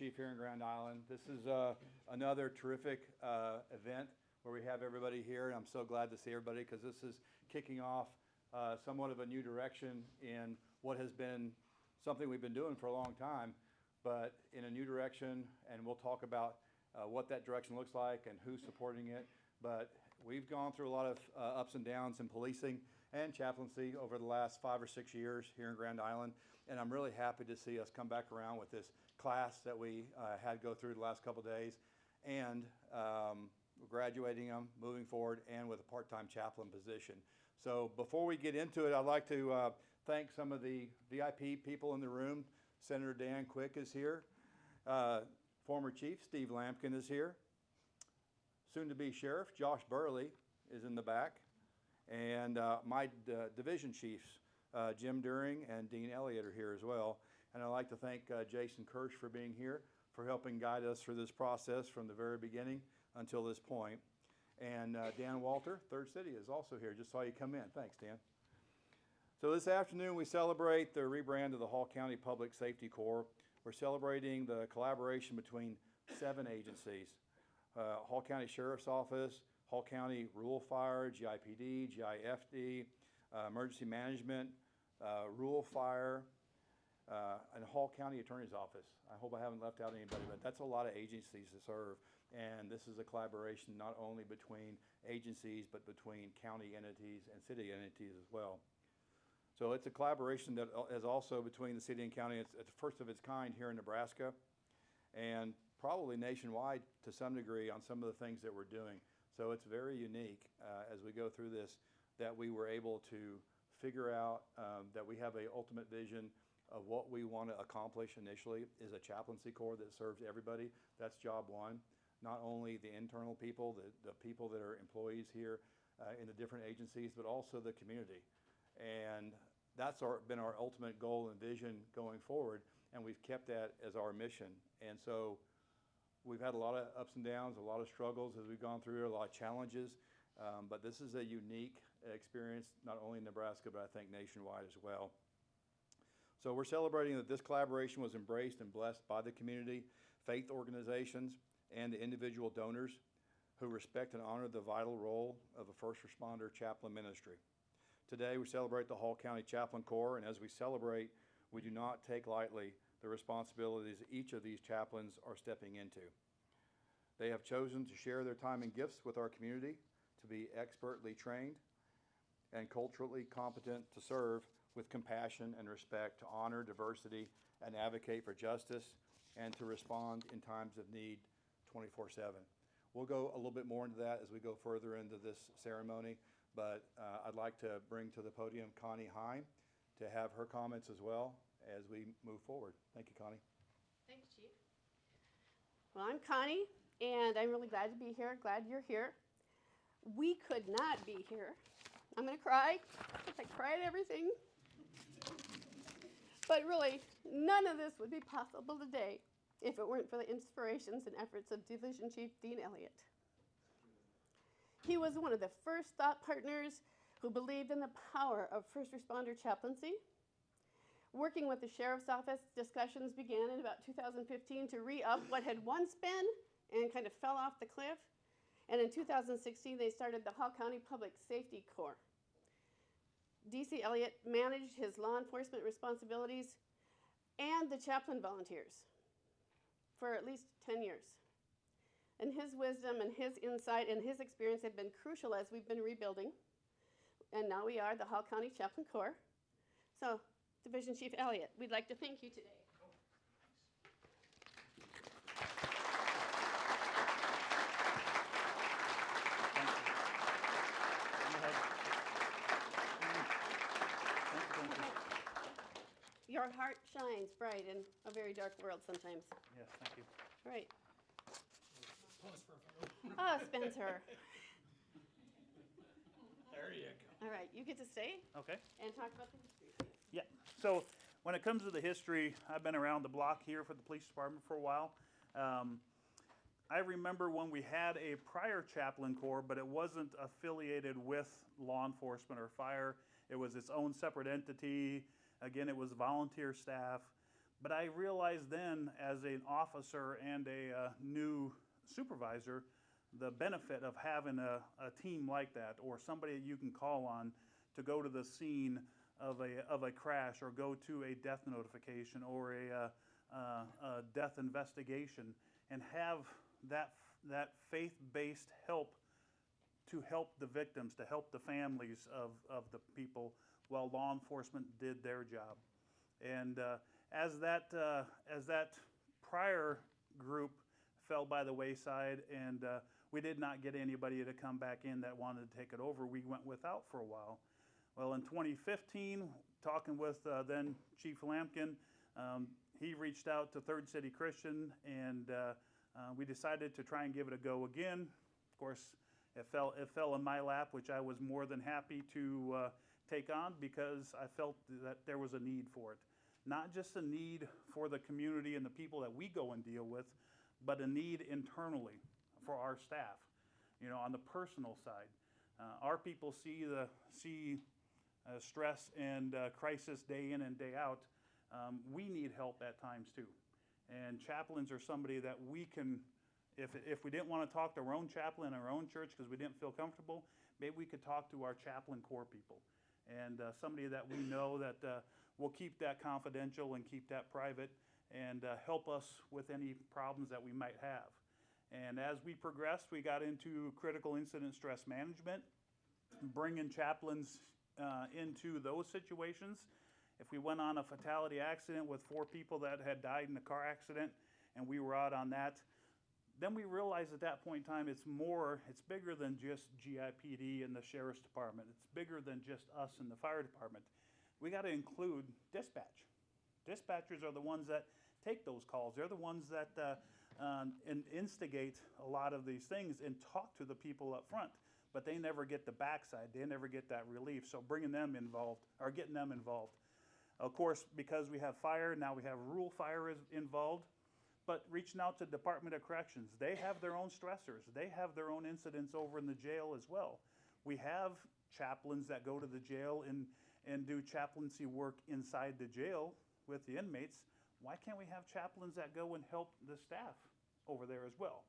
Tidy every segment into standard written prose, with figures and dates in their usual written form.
Chief here in Grand Island. This is another terrific event where we have everybody here, and I'm so glad to see everybody because this is kicking off somewhat of a new direction in what has been something we've been doing for a long time, but in a new direction, and we'll talk about what that direction looks like and who's supporting it. But we've gone through a lot of ups and downs in policing and chaplaincy over the last 5 or 6 years here in Grand Island, and I'm really happy to see us come back around with this class that we had go through the last couple of days, and we're graduating them, moving forward, and with a part-time chaplain position. So before we get into it, I'd like to thank some of the VIP people in the room. Senator Dan Quick is here. Former Chief Steve Lampkin is here. Soon-to-be Sheriff Josh Burley is in the back. And my division chiefs, Jim During and Dean Elliott, are here as well. And I'd like to thank Jason Kirsch for being here, for helping guide us through this process from the very beginning until this point. And Dan Walter, Third City, is also here. Just saw you come in. Thanks, Dan. So this afternoon we celebrate the rebrand of the Hall County Public Safety Corps. We're celebrating the collaboration between 7 agencies. Hall County Sheriff's Office, Hall County Rural Fire, GIPD, GIFD, Emergency Management, Rural Fire, and Hall County Attorney's Office. I hope I haven't left out anybody, but that's a lot of agencies to serve. And this is a collaboration not only between agencies, but between county entities and city entities as well. So it's a collaboration that is also between the city and county. It's the first of its kind here in Nebraska, and probably nationwide to some degree on some of the things that we're doing. So it's very unique as we go through this that we were able to figure out that we have an ultimate vision of what we want to accomplish initially is a chaplaincy corps that serves everybody. That's job one. Not only the internal people, the people that are employees here in the different agencies, but also the community. And that's been our ultimate goal and vision going forward, and we've kept that as our mission. And so we've had a lot of ups and downs, a lot of struggles as we've gone through, a lot of challenges, but this is a unique experience, not only in Nebraska, but I think nationwide as well. So we're celebrating that this collaboration was embraced and blessed by the community, faith organizations, and the individual donors who respect and honor the vital role of a first responder chaplain ministry. Today we celebrate the Hall County Chaplain Corps, and as we celebrate, we do not take lightly the responsibilities each of these chaplains are stepping into. They have chosen to share their time and gifts with our community, to be expertly trained and culturally competent to serve with compassion and respect, to honor diversity and advocate for justice, and to respond in times of need 24/7. We'll go a little bit more into that as we go further into this ceremony, but I'd like to bring to the podium Connie Hine to have her comments as well as we move forward. Thank you, Connie. Thanks, Chief. Well, I'm Connie, and I'm really glad to be here. Glad you're here. We could not be here. I'm going to cry. I cry at everything. But really, none of this would be possible today if it weren't for the inspirations and efforts of Division Chief Dean Elliott. He was one of the first thought partners who believed in the power of first responder chaplaincy. Working with the Sheriff's Office, discussions began in about 2015 to re-up what had once been and kind of fell off the cliff. And in 2016, they started the Hall County Public Safety Corps. DC Elliott managed his law enforcement responsibilities and the chaplain volunteers for at least 10 years. And his wisdom and his insight and his experience have been crucial as we've been rebuilding. And now we are the Hall County Chaplain Corps. So, Division Chief Elliott, we'd like to thank you today. Your heart shines bright in a very dark world sometimes. Yes, thank you. All right. Pause for a photo. Oh, Spencer. There you go. All right, you get to stay Okay. and talk about the history, please. Yeah. So when it comes to the history, I've been around the block here for the police department for a while. I remember when we had a prior chaplain corps, but it wasn't affiliated with law enforcement or fire. It was its own separate entity. Again, it was volunteer staff. But I realized then, as an officer and a new supervisor, the benefit of having a team like that, or somebody that you can call on to go to the scene of a crash, or go to a death notification, or a death investigation, and have that faith-based help to help the victims, to help the families of the people, while law enforcement did their job. And as that prior group fell by the wayside, and we did not get anybody to come back in that wanted to take it over, we went without for a while. Well, in 2015, talking with then Chief Lampkin, he reached out to Third City Christian, and we decided to try and give it a go again. Of course, it fell in my lap, which I was more than happy to take on, because I felt that there was a need for it. Not just a need for the community and the people that we go and deal with, but a need internally for our staff, on the personal side. Our people see stress and crisis day in and day out. We need help at times too. And chaplains are somebody that we can, if we didn't want to talk to our own chaplain in our own church because we didn't feel comfortable, maybe we could talk to our chaplain corps people. And somebody that we know that will keep that confidential and keep that private, and help us with any problems that we might have. And as we progressed, we got into critical incident stress management, bringing chaplains into those situations. If we went on a fatality accident with 4 people that had died in a car accident, and we were out on that, then we realized at that point in time it's bigger than just GIPD and the Sheriff's Department. It's bigger than just us and the Fire Department. We got to include dispatch. Dispatchers are the ones that take those calls. They're the ones that instigate a lot of these things and talk to the people up front, but they never get the backside. They never get that relief. So bringing them involved, or getting them involved. Of course, because we have fire, now we have rural fire involved, but reaching out to Department of Corrections. They have their own stressors. They have their own incidents over in the jail as well. We have chaplains that go to the jail and do chaplaincy work inside the jail with the inmates. Why can't we have chaplains that go and help the staff over there as well?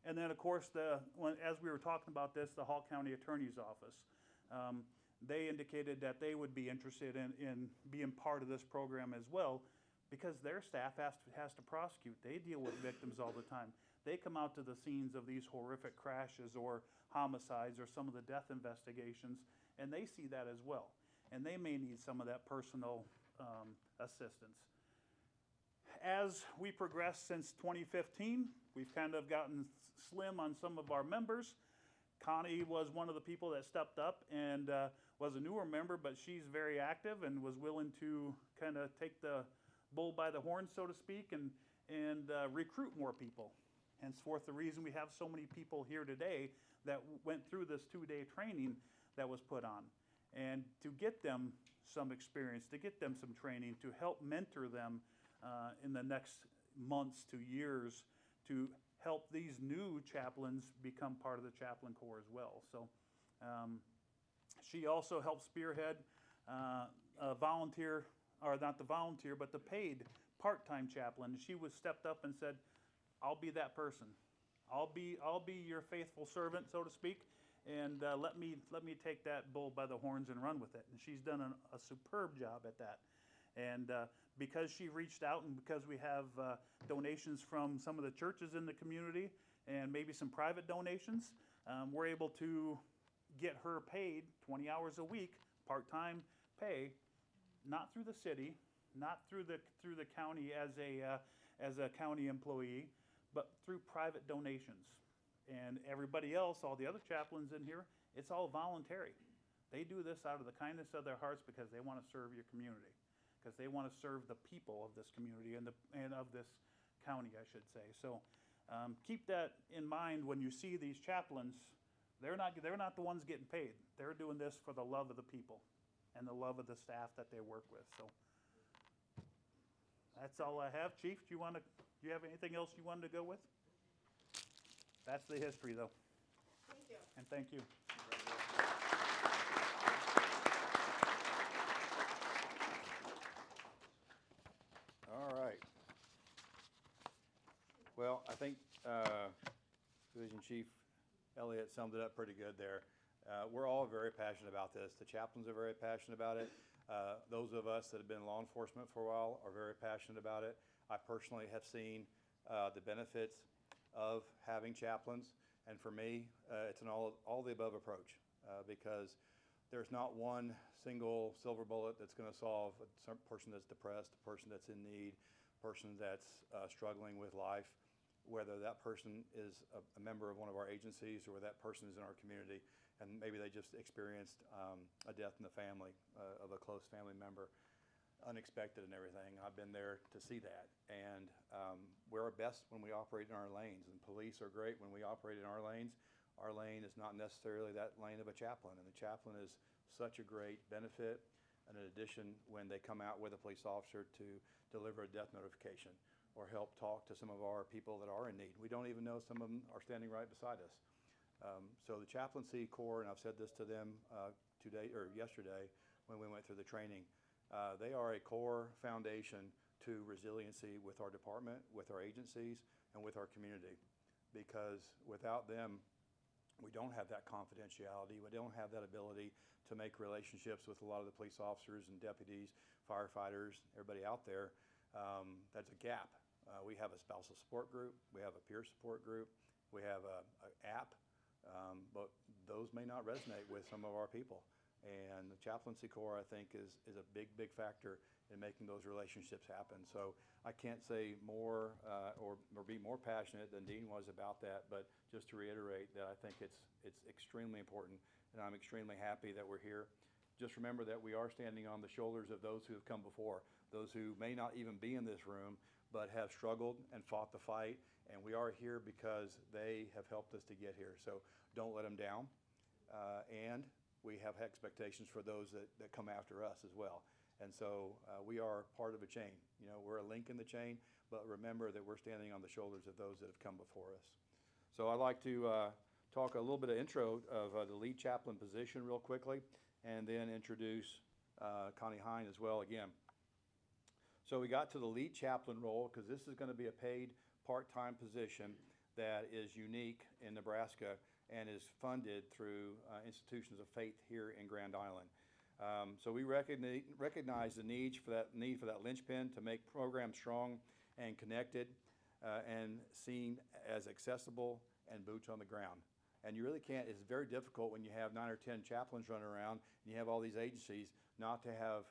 And then, of course, as we were talking about this, the Hall County Attorney's Office, they indicated that they would be interested in being part of this program as well, because their staff has to prosecute. They deal with victims all the time. They come out to the scenes of these horrific crashes or homicides or some of the death investigations, and they see that as well. And they may need some of that personal assistance. As we progress since 2015, we've kind of gotten slim on some of our members. Connie was one of the people that stepped up and was a newer member, but she's very active and was willing to kind of take the bull by the horn, so to speak, and recruit more people. Henceforth, the reason we have so many people here today that went through this 2-day training that was put on. And to get them some experience, to get them some training, to help mentor them in the next months to years, to help these new chaplains become part of the chaplain corps as well. So she also helped spearhead a volunteer, or not the volunteer, but the paid part-time chaplain. She was stepped up and said, I'll be that person. I'll be your faithful servant, so to speak, and let me take that bull by the horns and run with it. And she's done a superb job at that. And because she reached out, and because we have donations from some of the churches in the community and maybe some private donations, we're able to get her paid 20 hours a week, part-time pay, not through the city, not through the county as a county employee, but through private donations. And everybody else, all the other chaplains in here, it's all voluntary. They do this out of the kindness of their hearts because they want to serve your community, because they want to serve the people of this community and of this county, I should say. So keep that in mind when you see these chaplains. They're not the ones getting paid. They're doing this for the love of the people and the love of the staff that they work with. So that's all I have. Chief, do you have anything else you wanted to go with? That's the history, though. Thank you. And thank you. All right. Well, I think Division Chief Elliott summed it up pretty good there. We're all very passionate about this. The chaplains are very passionate about it. Those of us that have been in law enforcement for a while are very passionate about it. I personally have seen the benefits of having chaplains, and for me, it's an all the above approach because there's not one single silver bullet that's going to solve a person that's depressed, a person that's in need, a person that's struggling with life, whether that person is a member of one of our agencies or whether that person is in our community and maybe they just experienced a death in the family of a close family member, unexpected and everything. I've been there to see that, and we're our best when we operate in our lanes, and police are great when we operate in our lanes. Our lane is not necessarily that lane of a chaplain, and the chaplain is such a great benefit and an addition when they come out with a police officer to deliver a death notification or help talk to some of our people that are in need. We don't even know some of them are standing right beside us. So the chaplaincy corps, and I've said this to them today or yesterday when we went through the training, they are a core foundation to resiliency with our department, with our agencies, and with our community. Because without them, we don't have that confidentiality. We don't have that ability to make relationships with a lot of the police officers and deputies, firefighters, everybody out there. That's a gap. We have a spousal support group. We have a peer support group. We have an app, but those may not resonate with some of our people. And the chaplaincy corps, I think, is a big, big factor in making those relationships happen. So I can't say more or be more passionate than Dean was about that, but just to reiterate that I think it's extremely important, and I'm extremely happy that we're here. Just remember that we are standing on the shoulders of those who have come before, those who may not even be in this room, but have struggled and fought the fight, and we are here because they have helped us to get here. So don't let them down, and we have expectations for those that come after us as well. And so we are part of a chain. You know, we're a link in the chain, but remember that we're standing on the shoulders of those that have come before us. So I'd like to talk a little bit of intro of the lead chaplain position real quickly, and then introduce Connie Hine as well again. So we got to the lead chaplain role because this is going to be a paid part-time position that is unique in Nebraska and is funded through institutions of faith here in Grand Island. So we recognize the need for that linchpin to make programs strong and connected and seen as accessible and boots on the ground. And you really can't, it's very difficult when you have 9 or 10 chaplains running around and you have all these agencies not to have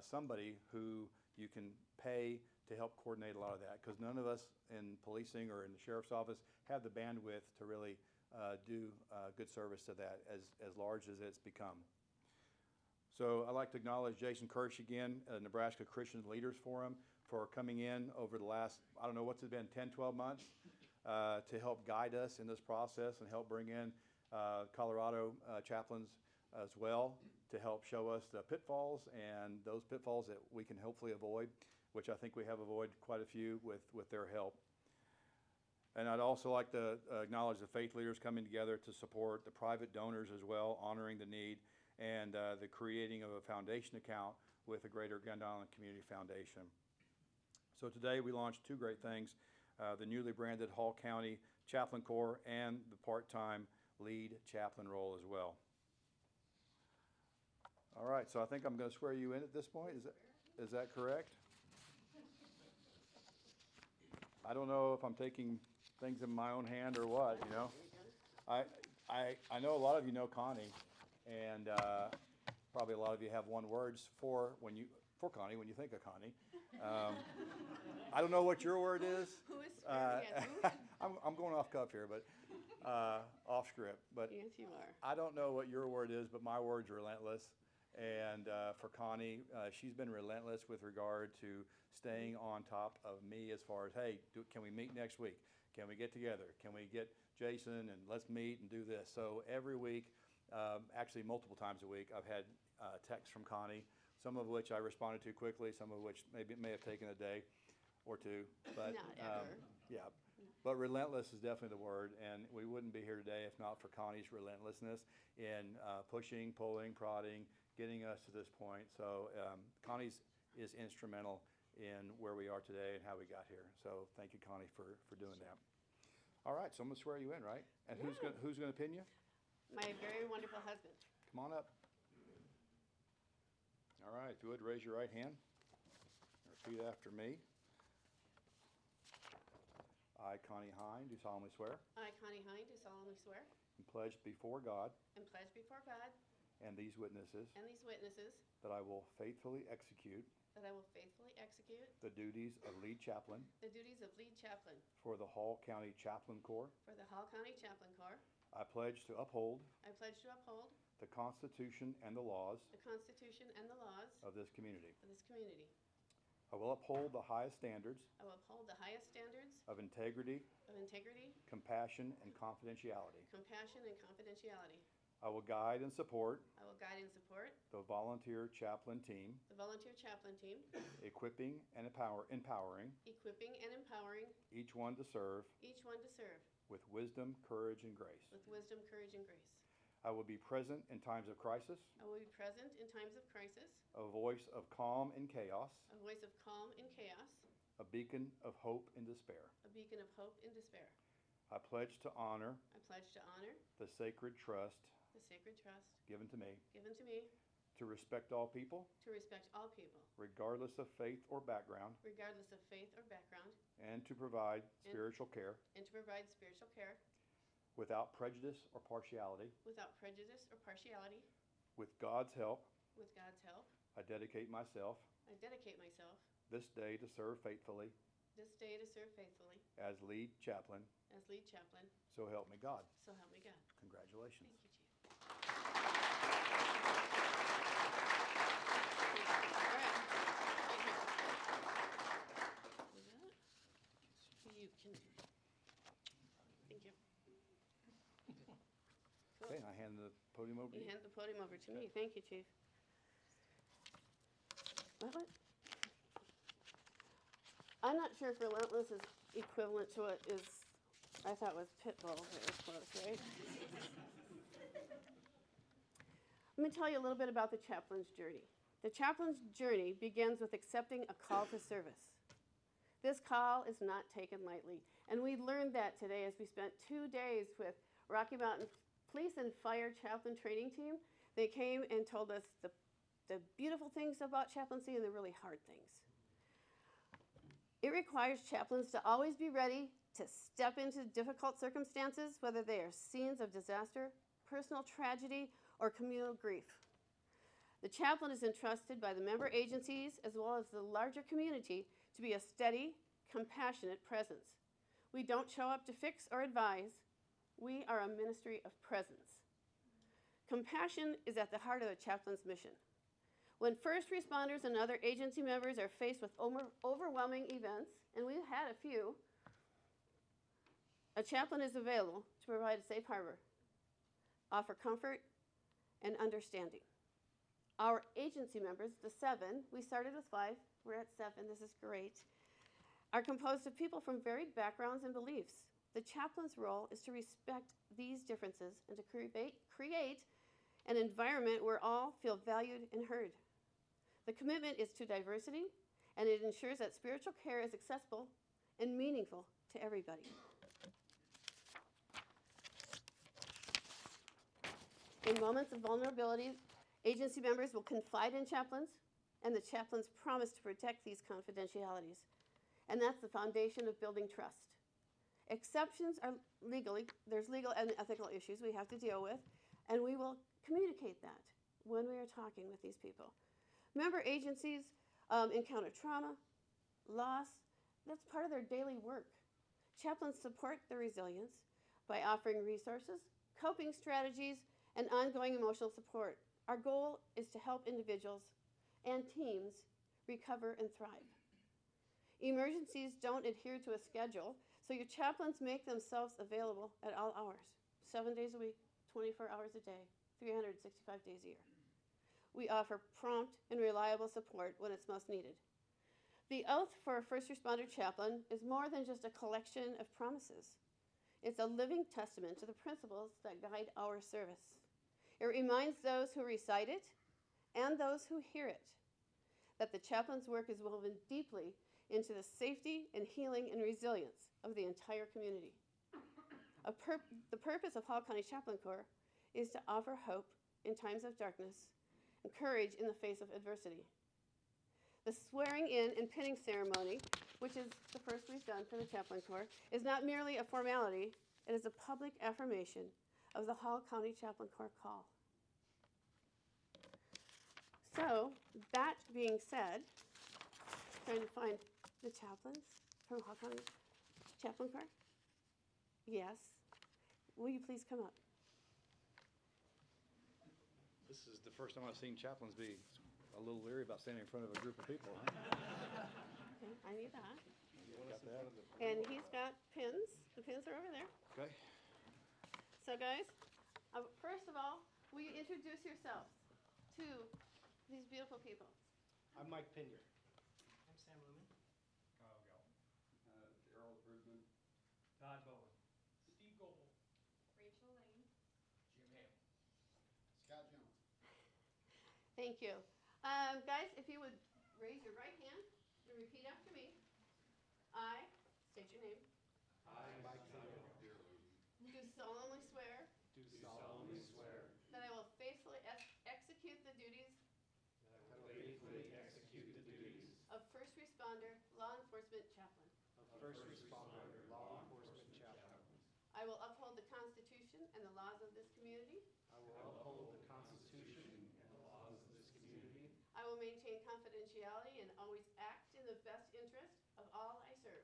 somebody who you can pay to help coordinate a lot of that, because none of us in policing or in the sheriff's office have the bandwidth to really do good service to that as large as it's become. So I'd like to acknowledge Jason Kirsch again, Nebraska Christian Leaders Forum, for coming in over the last, I don't know, what's it been, 10, 12 months, to help guide us in this process and help bring in Colorado chaplains as well to help show us the pitfalls and those pitfalls that we can hopefully avoid, which I think we have avoided quite a few with their help. And I'd also like to acknowledge the faith leaders coming together to support the private donors as well, honoring the need, and the creating of a foundation account with the Greater Grand Island Community Foundation. So today we launched two great things, the newly branded Hall County Chaplain Corps and the part-time lead chaplain role as well. All right, so I think I'm going to swear you in at this point. Is that correct? I don't know if I'm taking things in my own hand or what, you know. I know a lot of you know Connie, and probably a lot of you have one words for Connie when you think of Connie. I don't know what your word is. Who is swearing? I'm going off cuff here, but off script. But Yes, you are. I don't know what your word is, but my word's relentless. And for Connie, she's been relentless with regard to staying on top of me as far as, hey, can we meet next week? Can we get together? Can we get Jason and let's meet and do this? So every week, actually multiple times a week, I've had texts from Connie, some of which I responded to quickly, some of which may have taken a day or two. But Not ever. yeah. But relentless is definitely the word, and we wouldn't be here today if not for Connie's relentlessness in pushing, pulling, prodding, getting us to this point. So Connie's is instrumental in where we are today and how we got here. So thank you, Connie, for doing that. All right, so I'm gonna swear you in, right? And Yeah. who's gonna pin you? My very wonderful husband. Come on up. All right, if you would, raise your right hand. Repeat after me. I, Connie Hine, do solemnly swear I, Connie Hine, do solemnly swear and pledge before God and pledge before God and these witnesses and these witnesses that I will faithfully execute that I will faithfully execute the duties of lead chaplain the duties of lead chaplain for the Hall County Chaplain Corps. for the Hall County Chaplain Corps. I pledge to uphold I pledge to uphold the Constitution and the laws the Constitution and the laws of this community. of this community. I will uphold the highest standards I will uphold the highest standards of integrity, of integrity, compassion, and confidentiality. compassion, and confidentiality. I will guide and support I will guide and support the volunteer chaplain team, the volunteer chaplain team, equipping and empowering equipping and empowering each one to serve each one to serve with wisdom, courage, and grace. with wisdom, courage, and grace. I will be present in times of crisis, I will be present in times of crisis, a voice of calm in chaos, a voice of calm in chaos, a beacon of hope in despair. a beacon of hope in despair. I pledge to honor I pledge to honor the sacred trust the sacred trust given to me, given to me to respect all people, to respect all people, regardless of faith or background, regardless of faith or background, and to provide spiritual care and to provide spiritual care without prejudice or partiality. without prejudice or partiality. With God's help, With God's help, I dedicate myself I dedicate myself this day to serve faithfully this day to serve faithfully as lead chaplain. as lead chaplain. So help me God. So help me God. Congratulations. Thank you, Chief. All right. You can. Thank you. Cool. Okay, I hand the podium over to You you. hand the podium over to me. Thank you, Chief. What? I'm not sure if relentless is equivalent to what is, I thought was pitbull, but it was close, right? Let me tell you a little bit about the chaplain's journey. The chaplain's journey begins with accepting a call to service. This call is not taken lightly, and we learned that today as we spent 2 days with Rocky Mountain Police and Fire Chaplain Training Team. They came and told us the beautiful things about chaplaincy and the really hard things. It requires chaplains to always be ready to step into difficult circumstances, whether they are scenes of disaster, personal tragedy, or communal grief. The chaplain is entrusted by the member agencies as well as the larger community to be a steady, compassionate presence. We don't show up to fix or advise. We are a ministry of presence. Compassion is at the heart of the chaplain's mission. When first responders and other agency members are faced with overwhelming events, and we've had a few, a chaplain is available to provide a safe harbor, offer comfort and understanding. Our agency members, the 7, we started with 5, we're at 7, this is great, are composed of people from varied backgrounds and beliefs. The chaplain's role is to respect these differences and to create an environment where all feel valued and heard. The commitment is to diversity, and it ensures that spiritual care is accessible and meaningful to everybody. In moments of vulnerability, agency members will confide in chaplains, and the chaplains promise to protect these confidentialities. And that's the foundation of building trust. Exceptions are there's legal and ethical issues we have to deal with, and we will communicate that when we are talking with these people. Member agencies encounter trauma, loss, that's part of their daily work. Chaplains support their resilience by offering resources, coping strategies, and ongoing emotional support. Our goal is to help individuals and teams recover and thrive. Emergencies don't adhere to a schedule, so your chaplains make themselves available at all hours, 7 days a week, 24 hours a day, 365 days a year. We offer prompt and reliable support when it's most needed. The oath for a first responder chaplain is more than just a collection of promises. It's a living testament to the principles that guide our service. It reminds those who recite it and those who hear it that the chaplain's work is woven deeply into the safety and healing and resilience of the entire community. The purpose of Hall County Chaplain Corps is to offer hope in times of darkness and courage in the face of adversity. The swearing in and pinning ceremony, which is the first we've done for the Chaplain Corps, is not merely a formality, it is a public affirmation of the Hall County Chaplain Corps call. So, that being said, trying to find the chaplains from Hall County Chaplain Corps? Yes. Will you please come up? This is the first time I've seen chaplains be a little leery about standing in front of a group of people. Huh? Okay, I need that. Got that? And he's got pins. The pins are over there. Okay. So guys, first of all, will you introduce yourselves to these beautiful people? I'm Mike Pinier. I'm Sam Lumen. Kyle Galvin. Errol Bergman. Todd Bowen. Steve Goble. Rachel Lane. Jim Hale. Scott Jones. Thank you. Guys, if you would raise your right hand and repeat after me. I, state your name, I, Mike Pinier, do solemnly swear do solemnly swear that I will faithfully execute the duties that I will faithfully execute the duties of first responder, law enforcement chaplain. of first responder, law enforcement chaplain. I will uphold the Constitution and the laws of this community. I will uphold the Constitution and the laws of this community. I will maintain confidentiality and always act in the best interest of all I serve.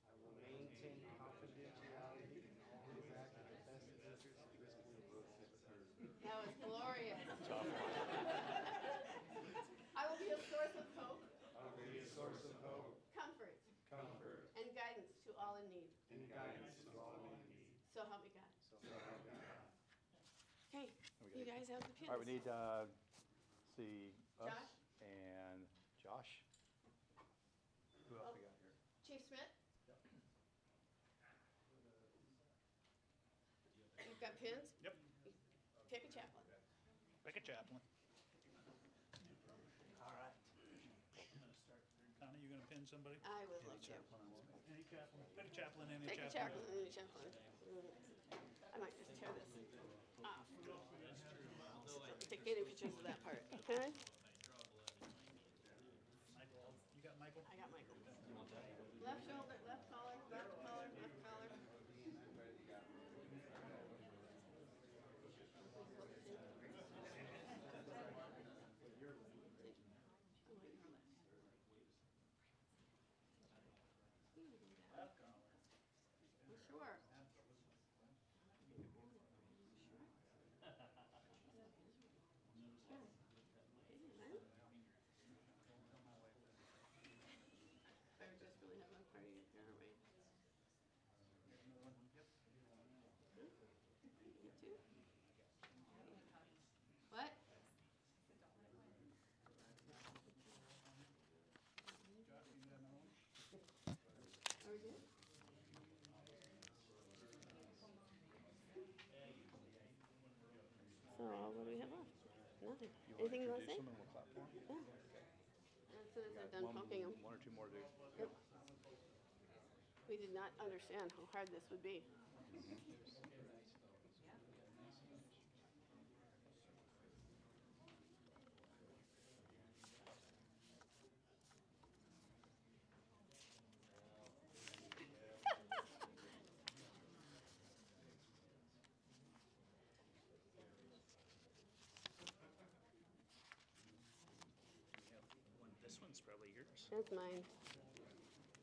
I will maintain confidentiality and always act in the best interest of this community. That was glorious. I will be a source of hope, I will be a source of hope, comfort, comfort, and guidance to all in need. and guidance to all in need. So help me God. So help me God. Okay, you guys have the pins. All right, we need see us Josh? and Josh. Who else we got here? Chief Smith? You've got pins? Yep. Pick a chaplain. Pick a chaplain. All right. Connie, you gonna pin somebody? I would like to. Any chaplain. Pick a chaplain, any Pick a chaplain, any chaplain. I might just tear this off. Take any pictures of that part, okay? Michael, you got Michael? I got Michael. Left shoulder, left collar, left collar, left collar. Sure. I would just really have a party here, aren't we? You too? What? Are we good? So, what do we have left? Nothing. Anything you want to say? Introduce them and we'll clap for them. Yeah. As soon as they're done pumping them. One or two more to do. Yep. We did not understand how hard this would be. This one's probably yours. That's mine.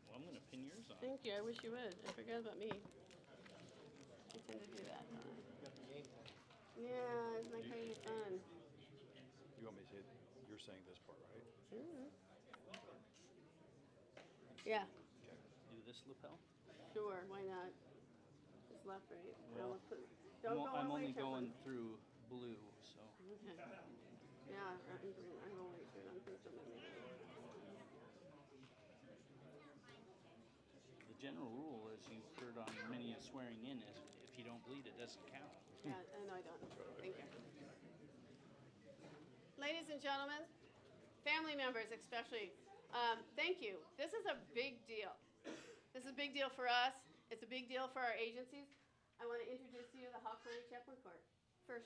Well, I'm gonna pin yours on. Thank you. I wish you would. I forgot about me. I tend to do that. Don't I? Yeah, it's my kind of fun. You want me to say, you're saying this part, right? Yeah, Okay. Do this lapel? sure. Why not? It's left, right? Well, I'll put, don't go I'm all the way, only going Chaplain. through blue, so. Okay. Yeah, I will wait for it. I'm pretty sure maybe. The general rule, as you've heard on many a swearing in, is if you don't bleed, it doesn't count. Yeah, no, I don't. Thank you. Ladies and gentlemen, family members especially, thank you. This is a big deal. This is a big deal for us. It's a big deal for our agencies. I want to introduce you to the Hall County Chaplain Court. First.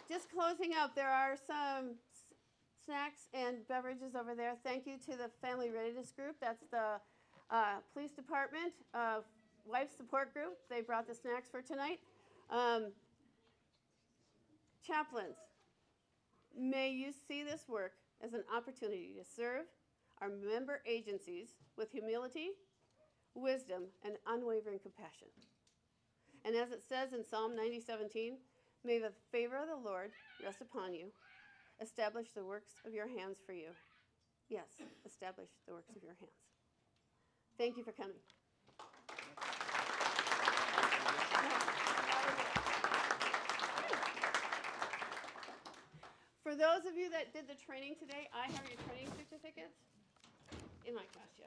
Just closing up, there are some snacks and beverages over there. Thank you to the Family Readiness Group. That's the police department, wife support group. They brought the snacks for tonight. Chaplains, may you see this work as an opportunity to serve our member agencies with humility, wisdom, and unwavering compassion. And as it says in Psalm 90:17, may the favor of the Lord rest upon you. Establish the works of your hands for you. Yes, establish the works of your hands. Thank you for coming. For those of you that did the training today, I have your training certificates in my class, yeah.